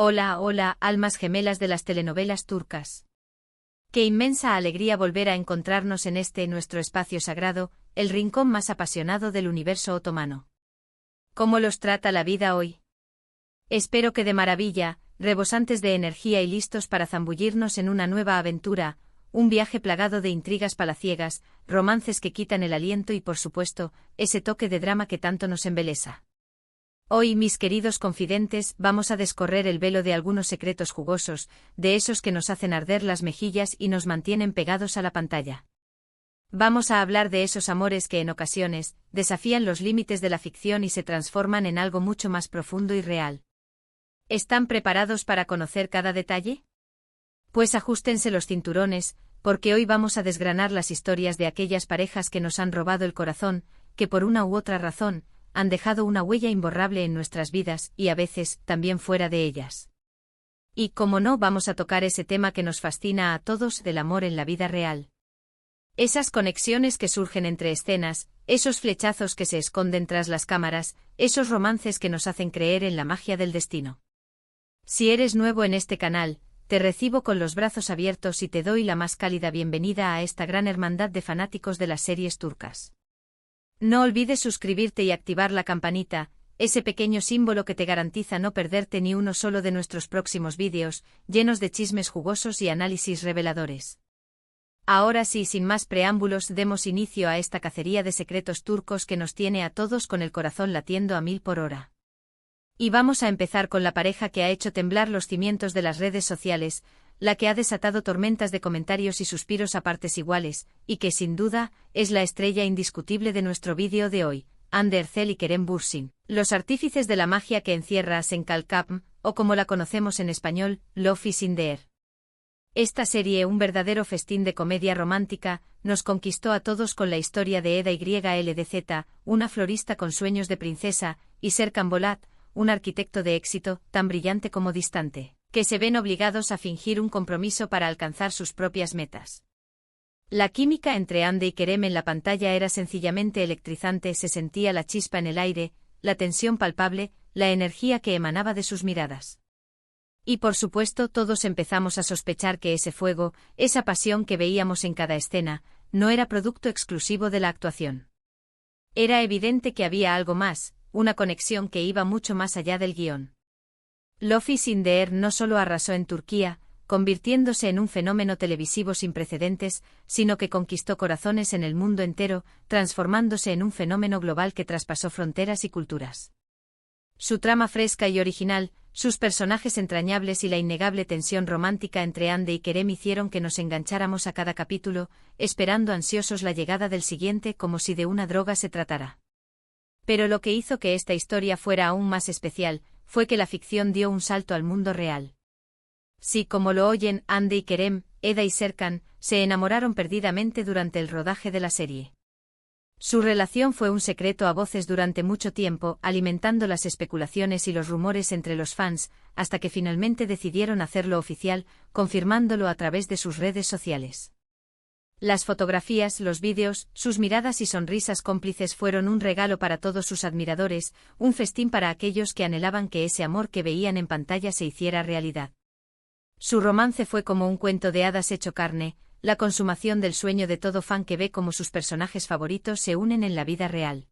Hola, hola, almas gemelas de las telenovelas turcas. Qué inmensa alegría volver a encontrarnos en este nuestro espacio sagrado, el rincón más apasionado del universo otomano. ¿Cómo los trata la vida hoy? Espero que de maravilla, rebosantes de energía y listos para zambullirnos en una nueva aventura, un viaje plagado de intrigas palaciegas, romances que quitan el aliento y por supuesto, ese toque de drama que tanto nos embelesa. Hoy, mis queridos confidentes, vamos a descorrer el velo de algunos secretos jugosos, de esos que nos hacen arder las mejillas y nos mantienen pegados a la pantalla. Vamos a hablar de esos amores que en ocasiones desafían los límites de la ficción y se transforman en algo mucho más profundo y real. ¿Están preparados para conocer cada detalle? Pues ajustense los cinturones, porque hoy vamos a desgranar las historias de aquellas parejas que nos han robado el corazón, que por una u otra razón, han dejado una huella imborrable en nuestras vidas y a veces también fuera de ellas. Y como no, vamos a tocar ese tema que nos fascina a todos del amor en la vida real. Esas conexiones que surgen entre escenas, esos flechazos que se esconden tras las cámaras, esos romances que nos hacen creer en la magia del destino. Si eres nuevo en este canal, te recibo con los brazos abiertos y te doy la más cálida bienvenida a esta gran hermandad de fanáticos de las series turcas. No olvides suscribirte y activar la campanita, ese pequeño símbolo que te garantiza no perderte ni uno solo de nuestros próximos vídeos, llenos de chismes jugosos y análisis reveladores. Ahora sí, sin más preámbulos, demos inicio a esta cacería de secretos turcos que nos tiene a todos con el corazón latiendo a 1000 por hora. Y vamos a empezar con la pareja que ha hecho temblar los cimientos de las redes sociales, la que ha desatado tormentas de comentarios y suspiros a partes iguales, y que sin duda, es la estrella indiscutible de nuestro vídeo de hoy, Hande Erçel y Kerem Bürsin, los artífices de la magia que encierra Sen Kalkapm, o como la conocemos en español, Love is in the air. Esta serie, un verdadero festín de comedia romántica, nos conquistó a todos con la historia de Eda YLDZ, una florista con sueños de princesa, y Serkan Bolat, un arquitecto de éxito, tan brillante como distante, que se ven obligados a fingir un compromiso para alcanzar sus propias metas. La química entre Hande y Kerem en la pantalla era sencillamente electrizante, se sentía la chispa en el aire, la tensión palpable, la energía que emanaba de sus miradas. Y por supuesto todos empezamos a sospechar que ese fuego, esa pasión que veíamos en cada escena, no era producto exclusivo de la actuación. Era evidente que había algo más, una conexión que iba mucho más allá del guión. Love is in the air no solo arrasó en Turquía, convirtiéndose en un fenómeno televisivo sin precedentes, sino que conquistó corazones en el mundo entero, transformándose en un fenómeno global que traspasó fronteras y culturas. Su trama fresca y original, sus personajes entrañables y la innegable tensión romántica entre Hande y Kerem hicieron que nos engancháramos a cada capítulo, esperando ansiosos la llegada del siguiente como si de una droga se tratara. Pero lo que hizo que esta historia fuera aún más especial, fue que la ficción dio un salto al mundo real. Sí, como lo oyen, Hande y Kerem, Eda y Serkan, se enamoraron perdidamente durante el rodaje de la serie. Su relación fue un secreto a voces durante mucho tiempo, alimentando las especulaciones y los rumores entre los fans, hasta que finalmente decidieron hacerlo oficial, confirmándolo a través de sus redes sociales. Las fotografías, los vídeos, sus miradas y sonrisas cómplices fueron un regalo para todos sus admiradores, un festín para aquellos que anhelaban que ese amor que veían en pantalla se hiciera realidad. Su romance fue como un cuento de hadas hecho carne, la consumación del sueño de todo fan que ve cómo sus personajes favoritos se unen en la vida real.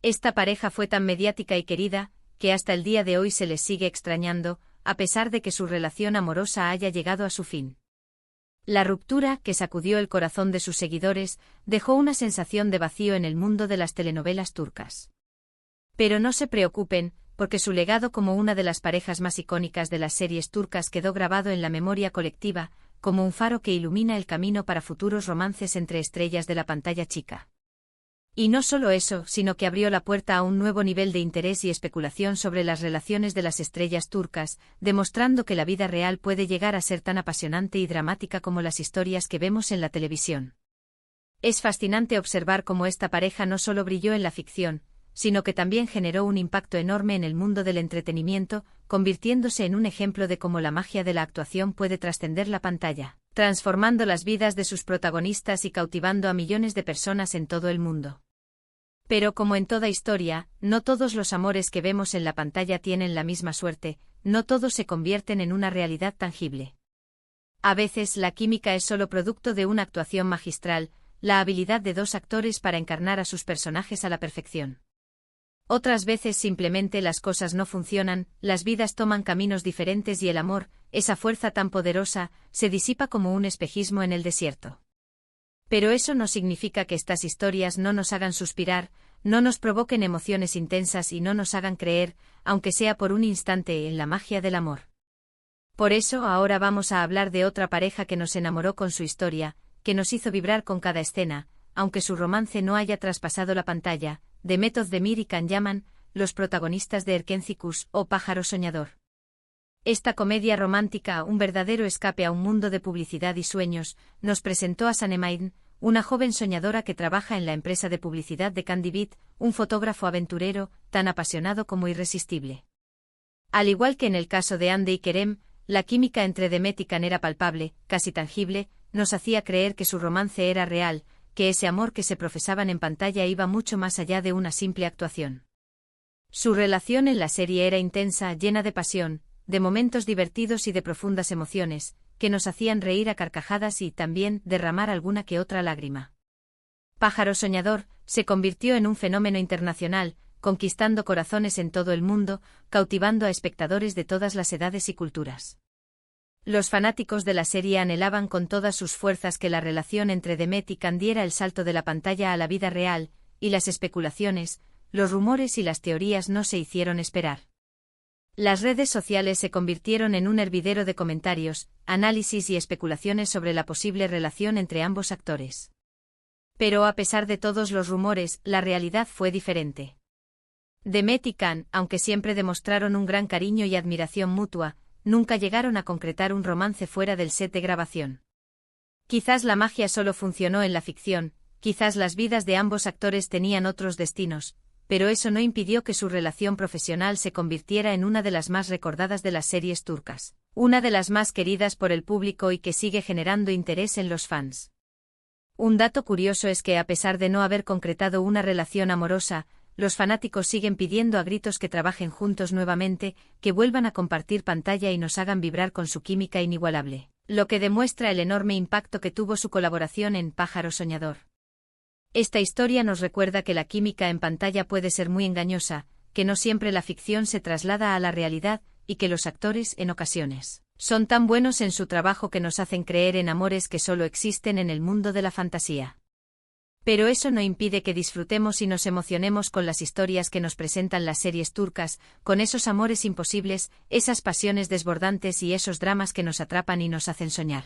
Esta pareja fue tan mediática y querida, que hasta el día de hoy se les sigue extrañando, a pesar de que su relación amorosa haya llegado a su fin. La ruptura, que sacudió el corazón de sus seguidores, dejó una sensación de vacío en el mundo de las telenovelas turcas. Pero no se preocupen, porque su legado como una de las parejas más icónicas de las series turcas quedó grabado en la memoria colectiva, como un faro que ilumina el camino para futuros romances entre estrellas de la pantalla chica. Y no solo eso, sino que abrió la puerta a un nuevo nivel de interés y especulación sobre las relaciones de las estrellas turcas, demostrando que la vida real puede llegar a ser tan apasionante y dramática como las historias que vemos en la televisión. Es fascinante observar cómo esta pareja no solo brilló en la ficción, sino que también generó un impacto enorme en el mundo del entretenimiento, convirtiéndose en un ejemplo de cómo la magia de la actuación puede trascender la pantalla, transformando las vidas de sus protagonistas y cautivando a millones de personas en todo el mundo. Pero como en toda historia, no todos los amores que vemos en la pantalla tienen la misma suerte, no todos se convierten en una realidad tangible. A veces la química es solo producto de una actuación magistral, la habilidad de dos actores para encarnar a sus personajes a la perfección. Otras veces simplemente las cosas no funcionan, las vidas toman caminos diferentes y el amor, esa fuerza tan poderosa, se disipa como un espejismo en el desierto. Pero eso no significa que estas historias no nos hagan suspirar, no nos provoquen emociones intensas y no nos hagan creer, aunque sea por un instante, en la magia del amor. Por eso ahora vamos a hablar de otra pareja que nos enamoró con su historia, que nos hizo vibrar con cada escena, aunque su romance no haya traspasado la pantalla, de Method Demir y Can Yaman, los protagonistas de Erkencicus o Pájaro Soñador. Esta comedia romántica, un verdadero escape a un mundo de publicidad y sueños, nos presentó a Sanemain, una joven soñadora que trabaja en la empresa de publicidad de Candy Beat, un fotógrafo aventurero, tan apasionado como irresistible. Al igual que en el caso de Ande y Kerem, la química entre Demet y Can era palpable, casi tangible, nos hacía creer que su romance era real, que ese amor que se profesaban en pantalla iba mucho más allá de una simple actuación. Su relación en la serie era intensa, llena de pasión, de momentos divertidos y de profundas emociones, que nos hacían reír a carcajadas y también derramar alguna que otra lágrima. Pájaro Soñador se convirtió en un fenómeno internacional, conquistando corazones en todo el mundo, cautivando a espectadores de todas las edades y culturas. Los fanáticos de la serie anhelaban con todas sus fuerzas que la relación entre Demet y Can diera el salto de la pantalla a la vida real, y las especulaciones, los rumores y las teorías no se hicieron esperar. Las redes sociales se convirtieron en un hervidero de comentarios, análisis y especulaciones sobre la posible relación entre ambos actores. Pero a pesar de todos los rumores, la realidad fue diferente. Demet y Can, aunque siempre demostraron un gran cariño y admiración mutua, nunca llegaron a concretar un romance fuera del set de grabación. Quizás la magia solo funcionó en la ficción, quizás las vidas de ambos actores tenían otros destinos, pero eso no impidió que su relación profesional se convirtiera en una de las más recordadas de las series turcas, una de las más queridas por el público y que sigue generando interés en los fans. Un dato curioso es que a pesar de no haber concretado una relación amorosa, los fanáticos siguen pidiendo a gritos que trabajen juntos nuevamente, que vuelvan a compartir pantalla y nos hagan vibrar con su química inigualable, lo que demuestra el enorme impacto que tuvo su colaboración en Pájaro Soñador. Esta historia nos recuerda que la química en pantalla puede ser muy engañosa, que no siempre la ficción se traslada a la realidad, y que los actores, en ocasiones, son tan buenos en su trabajo que nos hacen creer en amores que solo existen en el mundo de la fantasía. Pero eso no impide que disfrutemos y nos emocionemos con las historias que nos presentan las series turcas, con esos amores imposibles, esas pasiones desbordantes y esos dramas que nos atrapan y nos hacen soñar.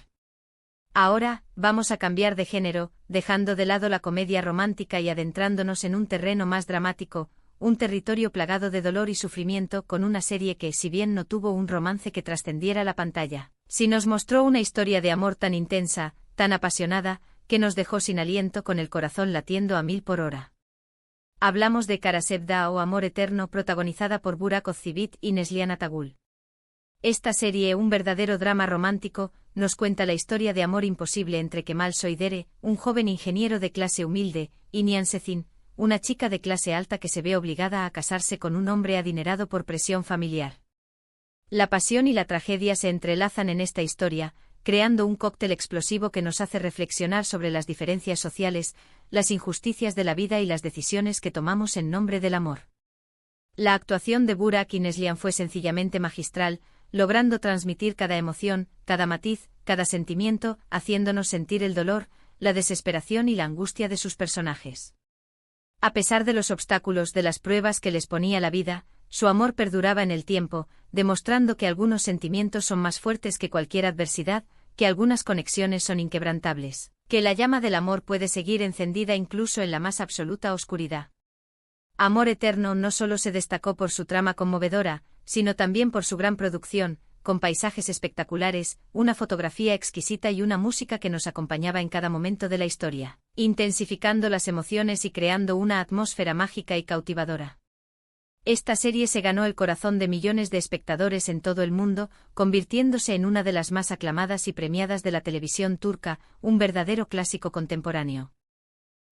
Ahora, vamos a cambiar de género, dejando de lado la comedia romántica y adentrándonos en un terreno más dramático, un territorio plagado de dolor y sufrimiento con una serie que, si bien no tuvo un romance que trascendiera la pantalla, sí nos mostró una historia de amor tan intensa, tan apasionada, que nos dejó sin aliento con el corazón latiendo a 1000 por hora. Hablamos de Kara Sevda o Amor Eterno, protagonizada por Burak Özçivit y Neslihan Atagul. Esta serie, un verdadero drama romántico, nos cuenta la historia de amor imposible entre Kemal Soydere, un joven ingeniero de clase humilde, y Nihan Sezin, una chica de clase alta que se ve obligada a casarse con un hombre adinerado por presión familiar. La pasión y la tragedia se entrelazan en esta historia, creando un cóctel explosivo que nos hace reflexionar sobre las diferencias sociales, las injusticias de la vida y las decisiones que tomamos en nombre del amor. La actuación de Burak y Neslihan fue sencillamente magistral, logrando transmitir cada emoción, cada matiz, cada sentimiento, haciéndonos sentir el dolor, la desesperación y la angustia de sus personajes. A pesar de los obstáculos, de las pruebas que les ponía la vida, su amor perduraba en el tiempo, demostrando que algunos sentimientos son más fuertes que cualquier adversidad, que algunas conexiones son inquebrantables, que la llama del amor puede seguir encendida incluso en la más absoluta oscuridad. Amor Eterno no solo se destacó por su trama conmovedora, sino también por su gran producción, con paisajes espectaculares, una fotografía exquisita y una música que nos acompañaba en cada momento de la historia, intensificando las emociones y creando una atmósfera mágica y cautivadora. Esta serie se ganó el corazón de millones de espectadores en todo el mundo, convirtiéndose en una de las más aclamadas y premiadas de la televisión turca, un verdadero clásico contemporáneo.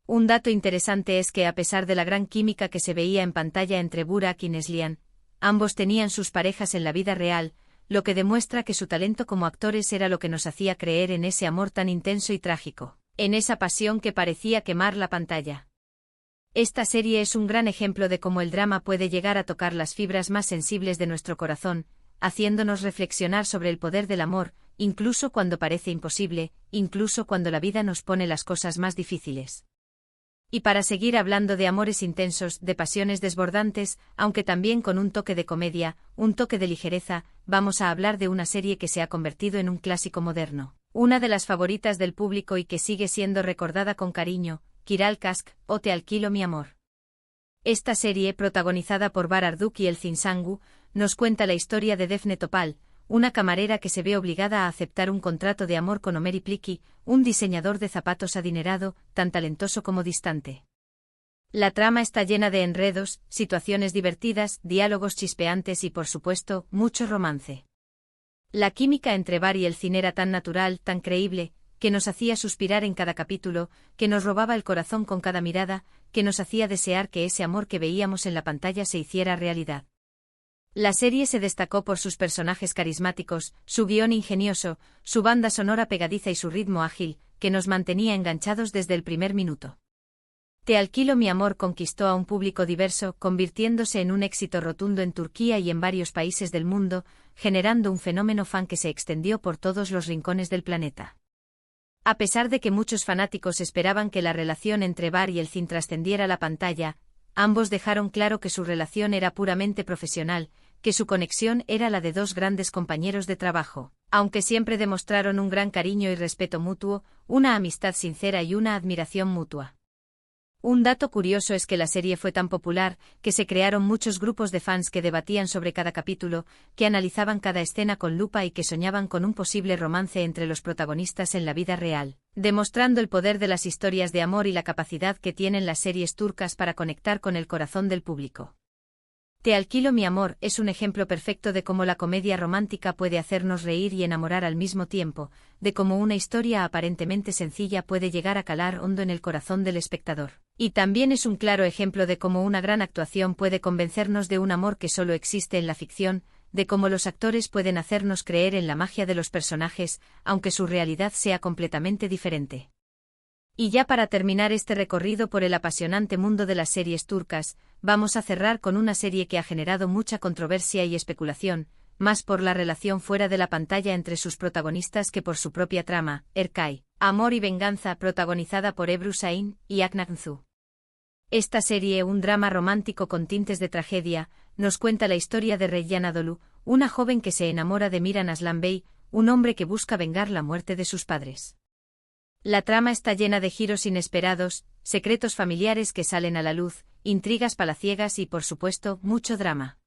Un dato interesante es que a pesar de la gran química que se veía en pantalla entre Burak y Neslihan, ambos tenían sus parejas en la vida real, lo que demuestra que su talento como actores era lo que nos hacía creer en ese amor tan intenso y trágico, en esa pasión que parecía quemar la pantalla. Esta serie es un gran ejemplo de cómo el drama puede llegar a tocar las fibras más sensibles de nuestro corazón, haciéndonos reflexionar sobre el poder del amor, incluso cuando parece imposible, incluso cuando la vida nos pone las cosas más difíciles. Y para seguir hablando de amores intensos, de pasiones desbordantes, aunque también con un toque de comedia, un toque de ligereza, vamos a hablar de una serie que se ha convertido en un clásico moderno, una de las favoritas del público y que sigue siendo recordada con cariño, Kiral Kask, o Te alquilo mi amor. Esta serie, protagonizada por Bar Arduk y Elçin Sangu, nos cuenta la historia de Defne Topal, una camarera que se ve obligada a aceptar un contrato de amor con Ömer İpliki, un diseñador de zapatos adinerado, tan talentoso como distante. La trama está llena de enredos, situaciones divertidas, diálogos chispeantes y, por supuesto, mucho romance. La química entre Bar y Elçin era tan natural, tan creíble, que nos hacía suspirar en cada capítulo, que nos robaba el corazón con cada mirada, que nos hacía desear que ese amor que veíamos en la pantalla se hiciera realidad. La serie se destacó por sus personajes carismáticos, su guión ingenioso, su banda sonora pegadiza y su ritmo ágil, que nos mantenía enganchados desde el primer minuto. Te alquilo mi amor conquistó a un público diverso, convirtiéndose en un éxito rotundo en Turquía y en varios países del mundo, generando un fenómeno fan que se extendió por todos los rincones del planeta. A pesar de que muchos fanáticos esperaban que la relación entre Bar y Elçin trascendiera la pantalla, ambos dejaron claro que su relación era puramente profesional, que su conexión era la de dos grandes compañeros de trabajo, aunque siempre demostraron un gran cariño y respeto mutuo, una amistad sincera y una admiración mutua. Un dato curioso es que la serie fue tan popular, que se crearon muchos grupos de fans que debatían sobre cada capítulo, que analizaban cada escena con lupa y que soñaban con un posible romance entre los protagonistas en la vida real, demostrando el poder de las historias de amor y la capacidad que tienen las series turcas para conectar con el corazón del público. Te alquilo mi amor es un ejemplo perfecto de cómo la comedia romántica puede hacernos reír y enamorar al mismo tiempo, de cómo una historia aparentemente sencilla puede llegar a calar hondo en el corazón del espectador. Y también es un claro ejemplo de cómo una gran actuación puede convencernos de un amor que solo existe en la ficción, de cómo los actores pueden hacernos creer en la magia de los personajes, aunque su realidad sea completamente diferente. Y ya para terminar este recorrido por el apasionante mundo de las series turcas, vamos a cerrar con una serie que ha generado mucha controversia y especulación, más por la relación fuera de la pantalla entre sus protagonistas que por su propia trama, Erkay, Amor y Venganza, protagonizada por Ebru Şahin y Aknan Su. Esta serie, un drama romántico con tintes de tragedia, nos cuenta la historia de Reyyan Anadolu, una joven que se enamora de Miran Aslan Bey, un hombre que busca vengar la muerte de sus padres. La trama está llena de giros inesperados, secretos familiares que salen a la luz, intrigas palaciegas y, por supuesto, mucho drama.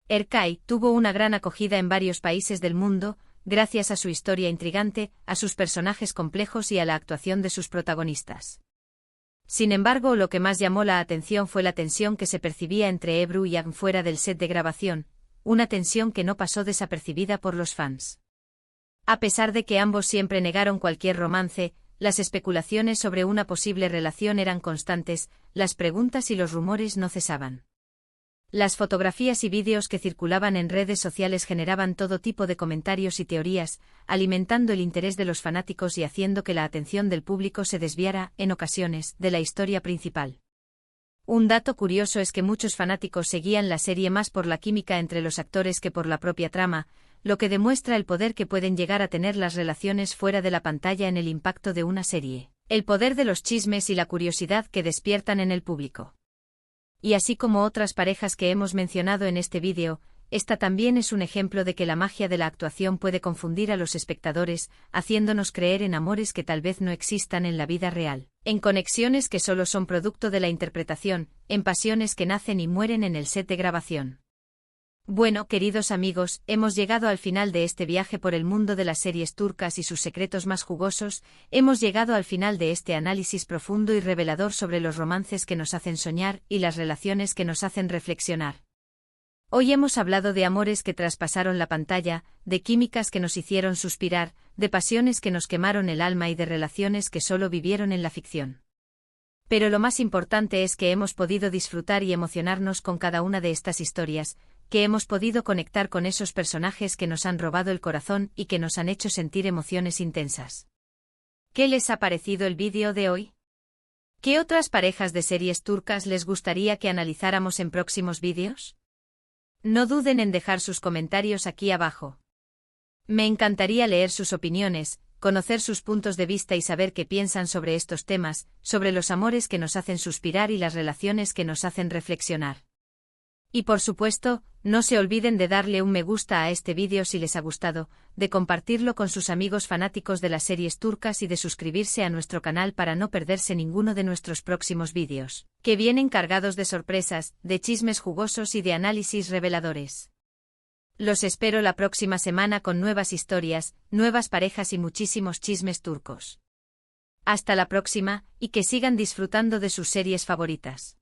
Erkay tuvo una gran acogida en varios países del mundo, gracias a su historia intrigante, a sus personajes complejos y a la actuación de sus protagonistas. Sin embargo, lo que más llamó la atención fue la tensión que se percibía entre Ebru y Aknan fuera del set de grabación, una tensión que no pasó desapercibida por los fans. A pesar de que ambos siempre negaron cualquier romance, las especulaciones sobre una posible relación eran constantes, las preguntas y los rumores no cesaban. Las fotografías y vídeos que circulaban en redes sociales generaban todo tipo de comentarios y teorías, alimentando el interés de los fanáticos y haciendo que la atención del público se desviara, en ocasiones, de la historia principal. Un dato curioso es que muchos fanáticos seguían la serie más por la química entre los actores que por la propia trama, lo que demuestra el poder que pueden llegar a tener las relaciones fuera de la pantalla en el impacto de una serie, el poder de los chismes y la curiosidad que despiertan en el público. Y así como otras parejas que hemos mencionado en este vídeo, esta también es un ejemplo de que la magia de la actuación puede confundir a los espectadores, haciéndonos creer en amores que tal vez no existan en la vida real, en conexiones que solo son producto de la interpretación, en pasiones que nacen y mueren en el set de grabación. Bueno, queridos amigos, hemos llegado al final de este viaje por el mundo de las series turcas y sus secretos más jugosos, hemos llegado al final de este análisis profundo y revelador sobre los romances que nos hacen soñar y las relaciones que nos hacen reflexionar. Hoy hemos hablado de amores que traspasaron la pantalla, de químicas que nos hicieron suspirar, de pasiones que nos quemaron el alma y de relaciones que solo vivieron en la ficción. Pero lo más importante es que hemos podido disfrutar y emocionarnos con cada una de estas historias, que hemos podido conectar con esos personajes que nos han robado el corazón y que nos han hecho sentir emociones intensas. ¿Qué les ha parecido el vídeo de hoy? ¿Qué otras parejas de series turcas les gustaría que analizáramos en próximos vídeos? No duden en dejar sus comentarios aquí abajo. Me encantaría leer sus opiniones, conocer sus puntos de vista y saber qué piensan sobre estos temas, sobre los amores que nos hacen suspirar y las relaciones que nos hacen reflexionar. Y por supuesto, no se olviden de darle un me gusta a este vídeo si les ha gustado, de compartirlo con sus amigos fanáticos de las series turcas y de suscribirse a nuestro canal para no perderse ninguno de nuestros próximos vídeos, que vienen cargados de sorpresas, de chismes jugosos y de análisis reveladores. Los espero la próxima semana con nuevas historias, nuevas parejas y muchísimos chismes turcos. Hasta la próxima, y que sigan disfrutando de sus series favoritas.